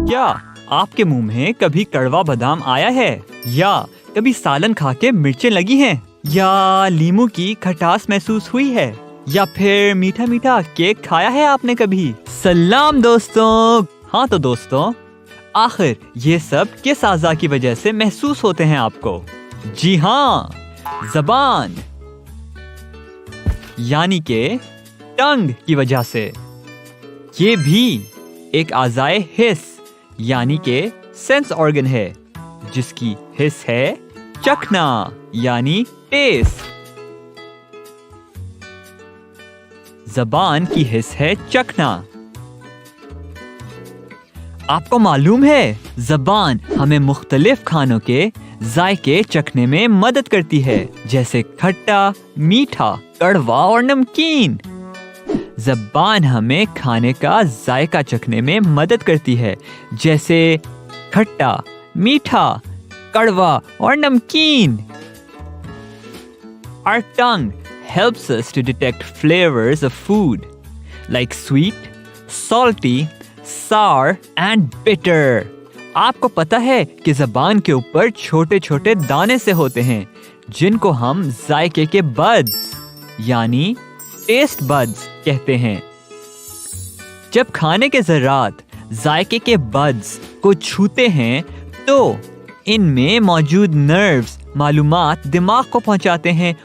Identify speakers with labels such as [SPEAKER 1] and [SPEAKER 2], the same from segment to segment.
[SPEAKER 1] क्या आपके मुंह में कभी कड़वा बादाम आया है? या कभी सालन खा के मिर्चें लगी हैं? या लीमू की खटास महसूस हुई है? या फिर मीठा मीठा केक खाया है आपने कभी? सलाम दोस्तों। हाँ तो दोस्तों, आखिर ये सब किस आज़ा की वजह से महसूस होते हैं आपको? जी हाँ, ज़बान यानी के टंग की वजह से। ये भी एक आज़ाए हिस यानी के सेंस ऑर्गन है, जिसकी हिस है चखना यानी टेस्ट। ज़बान की हिस है चखना। आपको मालूम है, ज़बान हमें मुख्तलिफ खानों के जायके चखने में मदद करती है, जैसे खट्टा, मीठा, कड़वा और नमकीन। ज़बान हमें खाने का जायका चखने में मदद करती है, जैसे खट्टा, मीठा, कड़वा और नमकीन। Our tongue helps us to detect flavors of food like sweet, salty, sour and bitter. आपको पता है कि ज़बान के ऊपर छोटे छोटे दाने से होते हैं, जिनको हम जायके के बड्स यानी टेस्ट बड्स कहते हैं। जब खाने के ज़रात जायके के बड्स को छूते हैं तो इनमें मौजूद नर्व्स मालूमात दिमाग को पहुंचाते हैं।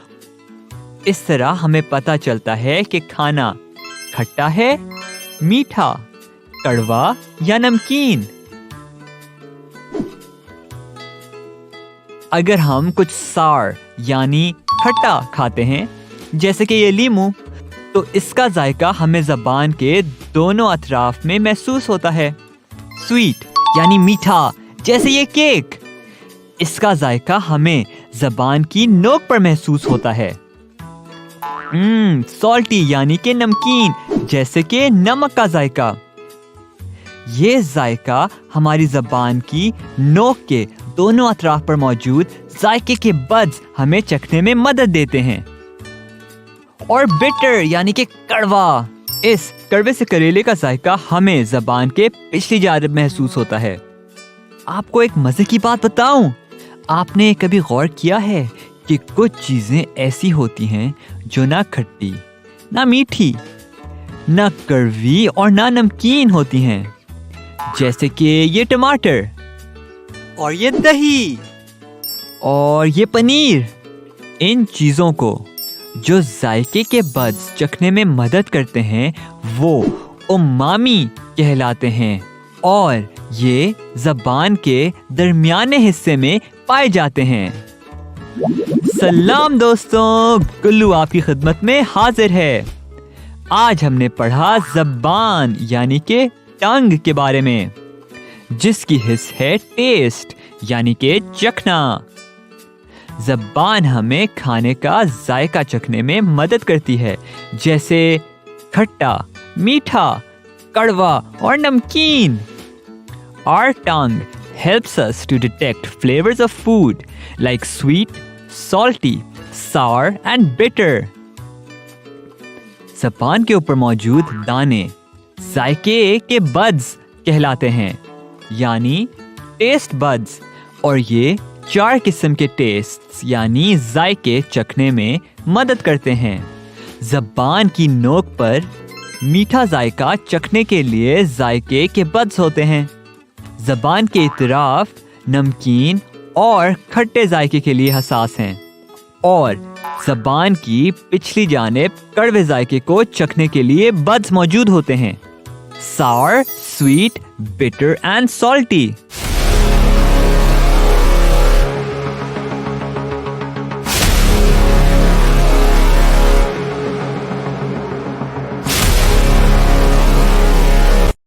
[SPEAKER 1] इस तरह हमें पता चलता है कि खाना खट्टा है, मीठा, कड़वा या नमकीन। अगर हम कुछ सार यानी खट्टा खाते हैं, जैसे कि ये लीमू, तो इसका जायका हमें ज़बान के दोनों अतराफ में महसूस होता है। स्वीट यानी मीठा, जैसे ये केक, इसका जायका हमें ज़बान की नोक पर महसूस होता है। सॉल्टी यानी कि नमकीन, जैसे कि नमक का जायका, ये जायका हमारी ज़बान की नोक के दोनों अतराफ पर मौजूद जायके के बड्स हमें चखने में मदद देते हैं। और बिटर यानी कि कड़वा, इस कड़वे से करेले का जायका हमें ज़बान के पिछली जानब महसूस होता है। आपको एक मजे की बात बताऊं, आपने कभी गौर किया है कि कुछ चीजें ऐसी होती हैं जो ना खट्टी, ना मीठी, ना कड़वी और ना नमकीन होती हैं, जैसे कि ये टमाटर और ये दही और ये पनीर। इन चीजों को जो जायके के बड्स चखने में मदद करते हैं वो उम्मामी कहलाते हैं, और ये ज़बान के दरमियाने हिस्से में पाए जाते हैं। सलाम दोस्तों, गुल्लू आपकी खिदमत में हाजिर है। आज हमने पढ़ा ज़बान यानी के टंग के बारे में, जिसकी हिस्स है टेस्ट यानी के चखना। ज़बान हमें खाने का जायका चखने में मदद करती है, जैसे खट्टा, मीठा, कड़वा और नमकीन। Our tongue helps us to detect flavors of food like sweet, salty, sour and bitter. ज़बान के ऊपर मौजूद दाने जायके के बड्स कहलाते हैं, यानी टेस्ट बड्स, और ये 4 किस्म के टेस्ट यानी जायके चखने में मदद करते हैं। ज़बान की नोक पर मीठा जायका चखने के लिए जायके के बड्स होते हैं। ज़बान के इतराफ नमकीन और खट्टे जायके के लिए हसास हैं, और ज़बान की पिछली जानिब कड़वे जायके को चखने के लिए बड्स मौजूद होते हैं, सावर, स्वीट, बिटर एंड सॉल्टी।